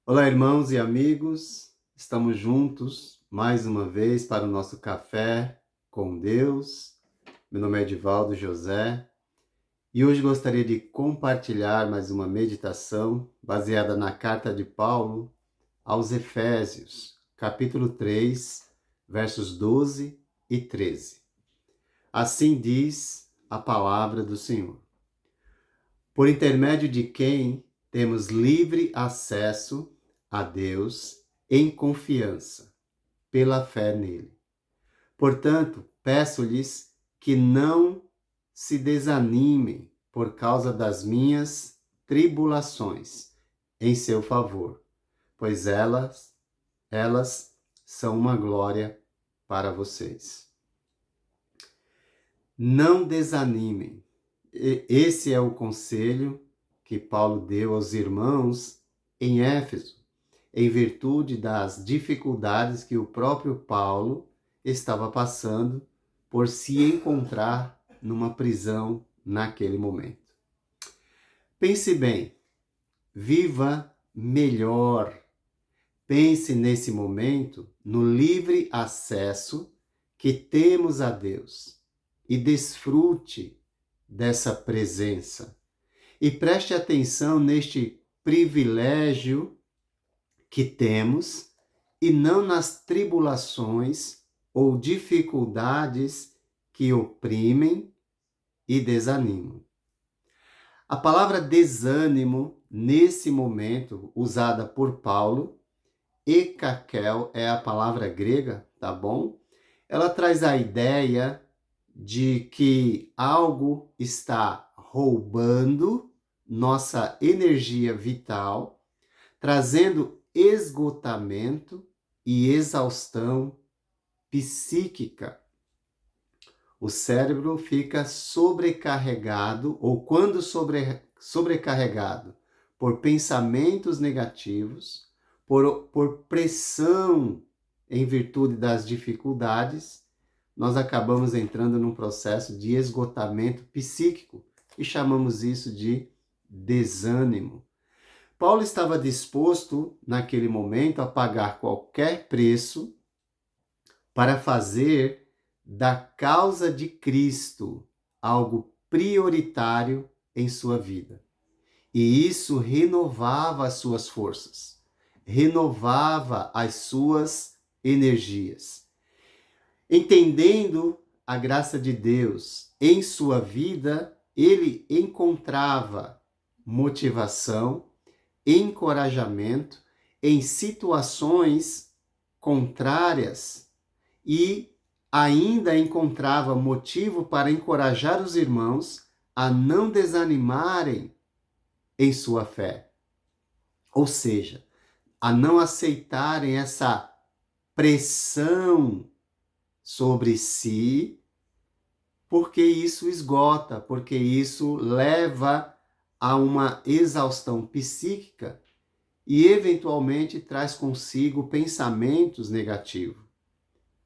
Olá, irmãos e amigos, estamos juntos mais uma vez para o nosso café com Deus. Meu nome é Edivaldo José e hoje gostaria de compartilhar mais uma meditação baseada na carta de Paulo aos Efésios, capítulo 3, versos 12 e 13. Assim diz a palavra do Senhor: por intermédio de quem temos livre acesso a Deus em confiança, pela fé nele. Portanto, peço-lhes que não se desanimem por causa das minhas tribulações em seu favor, pois elas são uma glória para vocês. Não desanimem. Esse é o conselho que Paulo deu aos irmãos em Éfeso, em virtude das dificuldades que o próprio Paulo estava passando por se encontrar numa prisão naquele momento. Pense bem, viva melhor. Pense nesse momento no livre acesso que temos a Deus e desfrute dessa presença. E preste atenção neste privilégio que temos e não nas tribulações ou dificuldades que oprimem e desanimam. A palavra desânimo, nesse momento, usada por Paulo, ekakel é a palavra grega, tá bom? Ela traz a ideia de que algo está roubando nossa energia vital, trazendo esgotamento e exaustão psíquica. O cérebro fica sobrecarregado, ou quando sobrecarregado por pensamentos negativos, por pressão em virtude das dificuldades, nós acabamos entrando num processo de esgotamento psíquico e chamamos isso de desânimo. Paulo estava disposto, naquele momento, a pagar qualquer preço para fazer da causa de Cristo algo prioritário em sua vida. E isso renovava as suas forças, renovava as suas energias. Entendendo a graça de Deus em sua vida, ele encontrava motivação, encorajamento em situações contrárias e ainda encontrava motivo para encorajar os irmãos a não desanimarem em sua fé. Ou seja, a não aceitarem essa pressão sobre si, porque isso esgota, porque isso leva a uma exaustão psíquica e eventualmente traz consigo pensamentos negativos.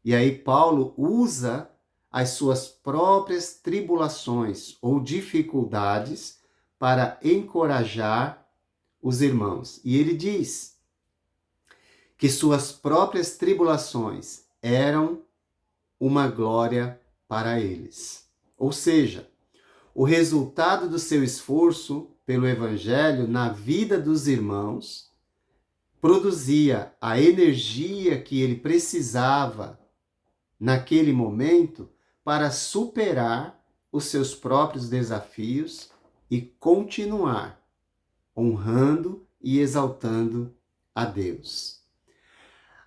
E aí Paulo usa as suas próprias tribulações ou dificuldades para encorajar os irmãos. E ele diz que suas próprias tribulações eram uma glória para eles. Ou seja, o resultado do seu esforço pelo Evangelho na vida dos irmãos produzia a energia que ele precisava naquele momento para superar os seus próprios desafios e continuar honrando e exaltando a Deus.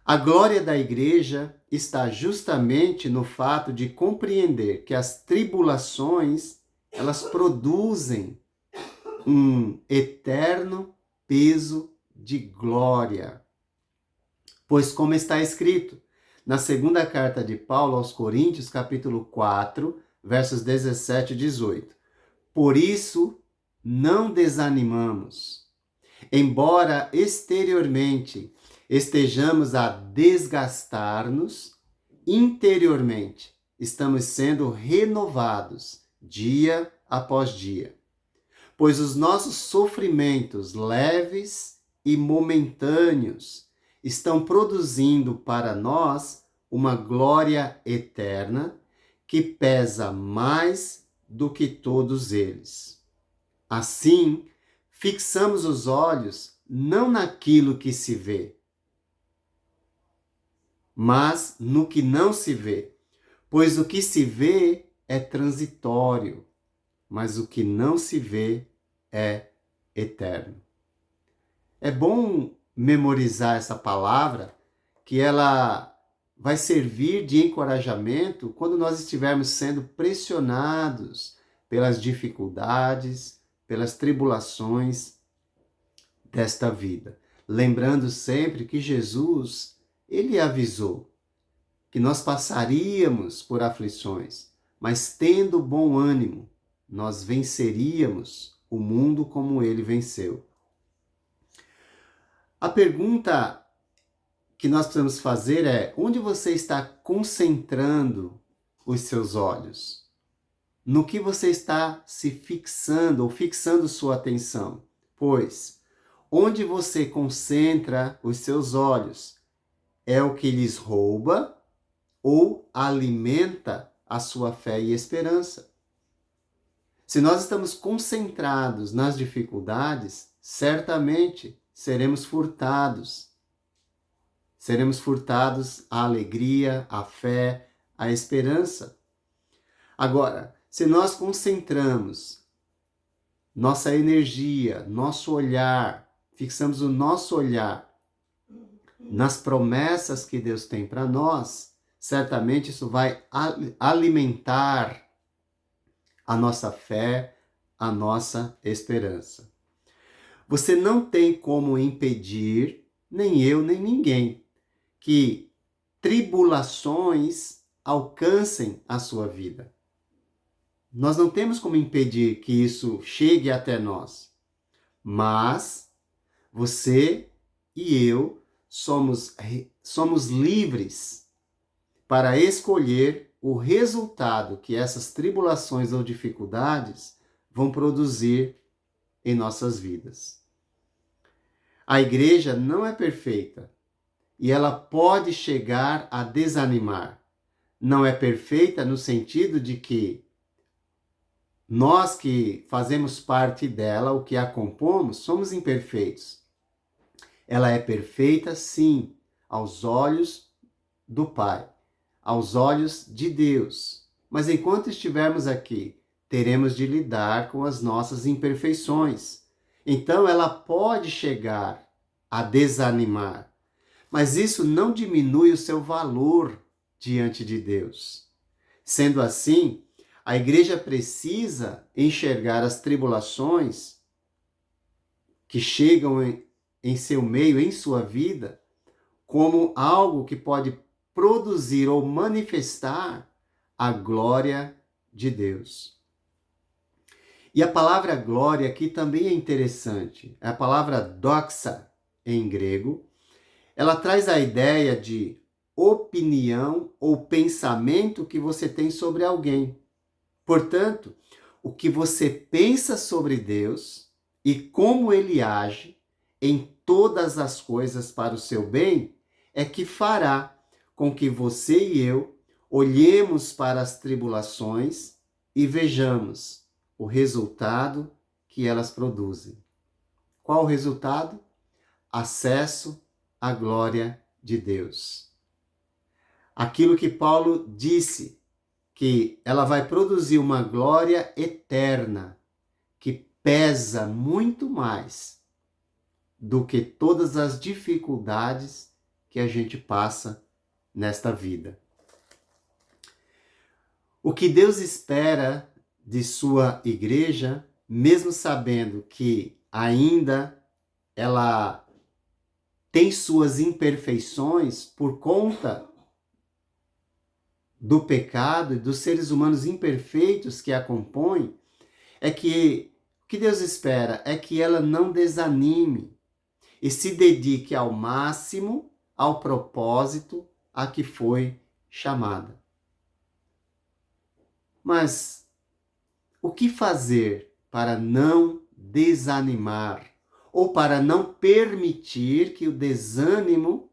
A glória da igreja está justamente no fato de compreender que as tribulações, elas produzem um eterno peso de glória. Pois como está escrito na segunda carta de Paulo aos Coríntios, capítulo 4, versos 17 e 18. Por isso, não desanimamos. Embora exteriormente estejamos a desgastar-nos, interiormente estamos sendo renovados dia após dia. Pois os nossos sofrimentos leves e momentâneos estão produzindo para nós uma glória eterna que pesa mais do que todos eles. Assim, fixamos os olhos não naquilo que se vê, mas no que não se vê, pois o que se vê é transitório, mas o que não se vê é eterno. É bom memorizar essa palavra, que ela vai servir de encorajamento quando nós estivermos sendo pressionados pelas dificuldades, pelas tribulações desta vida. Lembrando sempre que Jesus, ele avisou que nós passaríamos por aflições, mas tendo bom ânimo, nós venceríamos o mundo como ele venceu. A pergunta que nós precisamos fazer é: onde você está concentrando os seus olhos? No que você está se fixando ou fixando sua atenção? Pois, onde você concentra os seus olhos é o que lhes rouba ou alimenta a sua fé e esperança. Se nós estamos concentrados nas dificuldades, certamente seremos furtados. Seremos furtados a alegria, a fé, a esperança. Agora, se nós concentramos nossa energia, nosso olhar, fixamos o nosso olhar nas promessas que Deus tem para nós, certamente isso vai alimentar a nossa fé, a nossa esperança. Você não tem como impedir, nem eu, nem ninguém, que tribulações alcancem a sua vida. Nós não temos como impedir que isso chegue até nós, mas você e eu somos livres para escolher o resultado que essas tribulações ou dificuldades vão produzir em nossas vidas. A igreja não é perfeita e ela pode chegar a desanimar. Não é perfeita no sentido de que nós que fazemos parte dela, o que a compomos, somos imperfeitos. Ela é perfeita, sim, aos olhos do Pai, aos olhos de Deus. Mas enquanto estivermos aqui, teremos de lidar com as nossas imperfeições. Então ela pode chegar a desanimar, mas isso não diminui o seu valor diante de Deus. Sendo assim, a igreja precisa enxergar as tribulações que chegam em seu meio, em sua vida, como algo que pode produzir ou manifestar a glória de Deus. E a palavra glória aqui também é interessante. É a palavra doxa em grego. Ela traz a ideia de opinião ou pensamento que você tem sobre alguém. Portanto, o que você pensa sobre Deus e como ele age em todas as coisas para o seu bem é que fará com que você e eu olhemos para as tribulações e vejamos o resultado que elas produzem. Qual o resultado? Acesso à glória de Deus. Aquilo que Paulo disse, que ela vai produzir uma glória eterna, que pesa muito mais do que todas as dificuldades que a gente passa nesta vida. O que Deus espera de sua igreja, mesmo sabendo que ainda ela tem suas imperfeições por conta do pecado e dos seres humanos imperfeitos que a compõem, é que o que Deus espera é que ela não desanime e se dedique ao máximo ao propósito a que foi chamada. Mas o que fazer para não desanimar ou para não permitir que o desânimo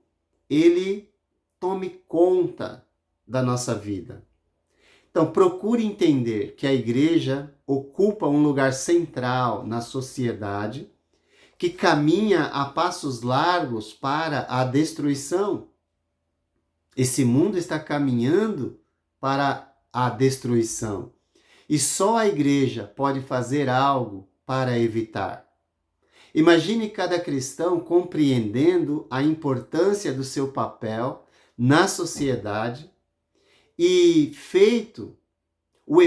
ele tome conta da nossa vida. Então, procure entender que a igreja ocupa um lugar central na sociedade, que caminha a passos largos para a destruição. Esse mundo está caminhando para a destruição. E só a igreja pode fazer algo para evitar. Imagine cada cristão compreendendo a importância do seu papel na sociedade e vendo o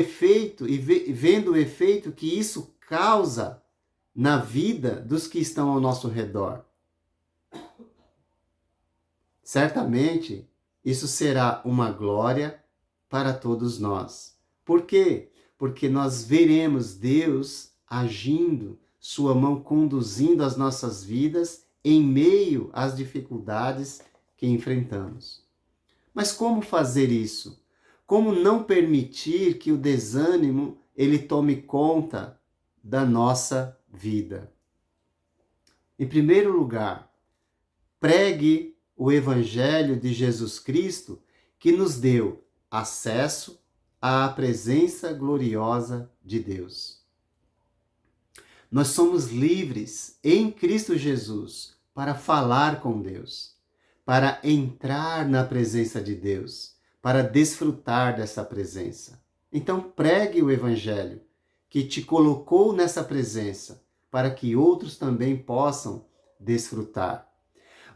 efeito que isso causa na vida dos que estão ao nosso redor. Certamente, isso será uma glória para todos nós. Por quê? Porque nós veremos Deus agindo, sua mão conduzindo as nossas vidas em meio às dificuldades que enfrentamos. Mas como fazer isso? Como não permitir que o desânimo ele tome conta da nossa vida? Em primeiro lugar, pregue o Evangelho de Jesus Cristo, que nos deu acesso à presença gloriosa de Deus. Nós somos livres em Cristo Jesus para falar com Deus, para entrar na presença de Deus, para desfrutar dessa presença. Então pregue o Evangelho que te colocou nessa presença, para que outros também possam desfrutar.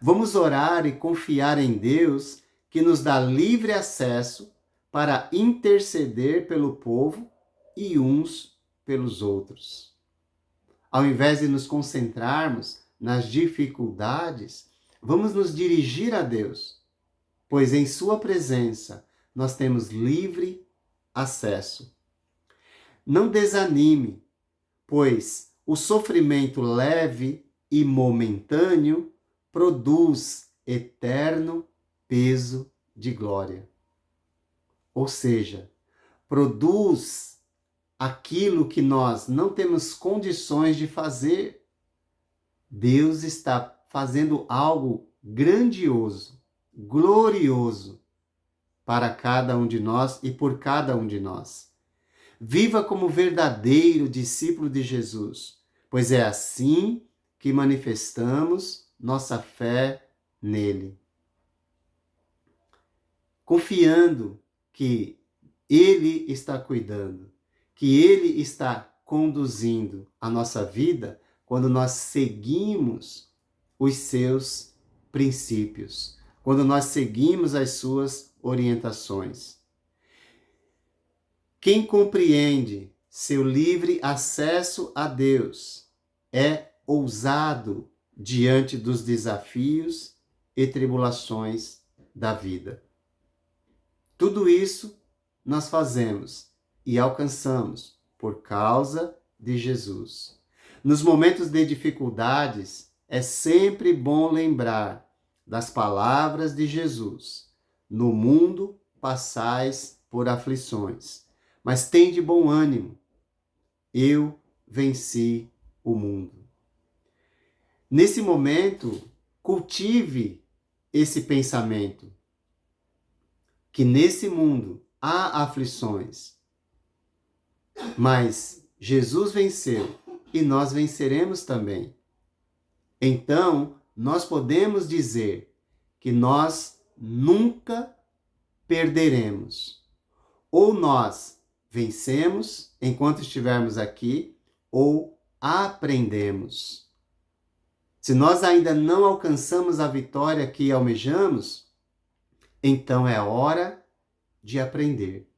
Vamos orar e confiar em Deus, que nos dá livre acesso para interceder pelo povo e uns pelos outros. Ao invés de nos concentrarmos nas dificuldades, vamos nos dirigir a Deus, pois em sua presença nós temos livre acesso. Não desanime, pois o sofrimento leve e momentâneo produz eterno peso de glória. Ou seja, produz aquilo que nós não temos condições de fazer. Deus está fazendo algo grandioso, glorioso para cada um de nós e por cada um de nós. Viva como verdadeiro discípulo de Jesus, pois é assim que manifestamos nossa fé nele. Confiando que ele está cuidando, que ele está conduzindo a nossa vida quando nós seguimos os seus princípios, quando nós seguimos as suas orientações. Quem compreende seu livre acesso a Deus é ousado diante dos desafios e tribulações da vida. Tudo isso nós fazemos e alcançamos por causa de Jesus. Nos momentos de dificuldades, é sempre bom lembrar das palavras de Jesus. No mundo passais por aflições, mas tende bom ânimo. Eu venci o mundo. Nesse momento, cultive esse pensamento, que nesse mundo há aflições, mas Jesus venceu e nós venceremos também. Então, nós podemos dizer que nós nunca perderemos. Ou nós vencemos enquanto estivermos aqui, ou aprendemos. Se nós ainda não alcançamos a vitória que almejamos, então é hora de aprender.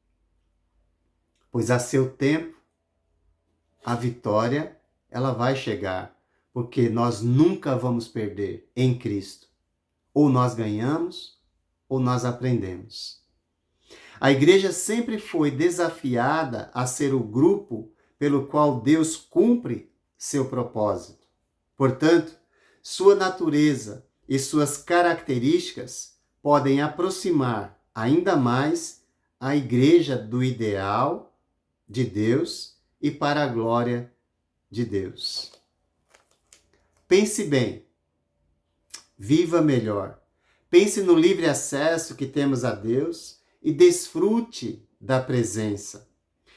Pois a seu tempo, a vitória, ela vai chegar, porque nós nunca vamos perder em Cristo. Ou nós ganhamos, ou nós aprendemos. A igreja sempre foi desafiada a ser o grupo pelo qual Deus cumpre seu propósito. Portanto, sua natureza e suas características podem aproximar ainda mais a igreja do ideal de Deus e para a glória de Deus. pense bem, viva melhor. Pense no livre acesso que temos a Deus e desfrute da presença.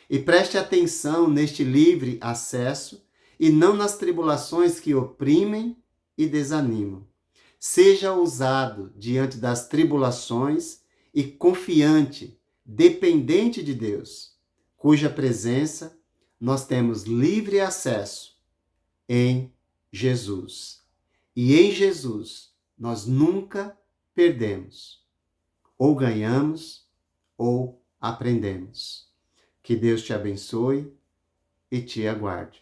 E preste atenção neste livre acesso e não nas tribulações que oprimem e desanimam. Seja ousado diante das tribulações e confiante, dependente de Deus, cuja presença nós temos livre acesso em Jesus. E em Jesus nós nunca perdemos. Ou ganhamos ou aprendemos. Que Deus te abençoe e te aguarde.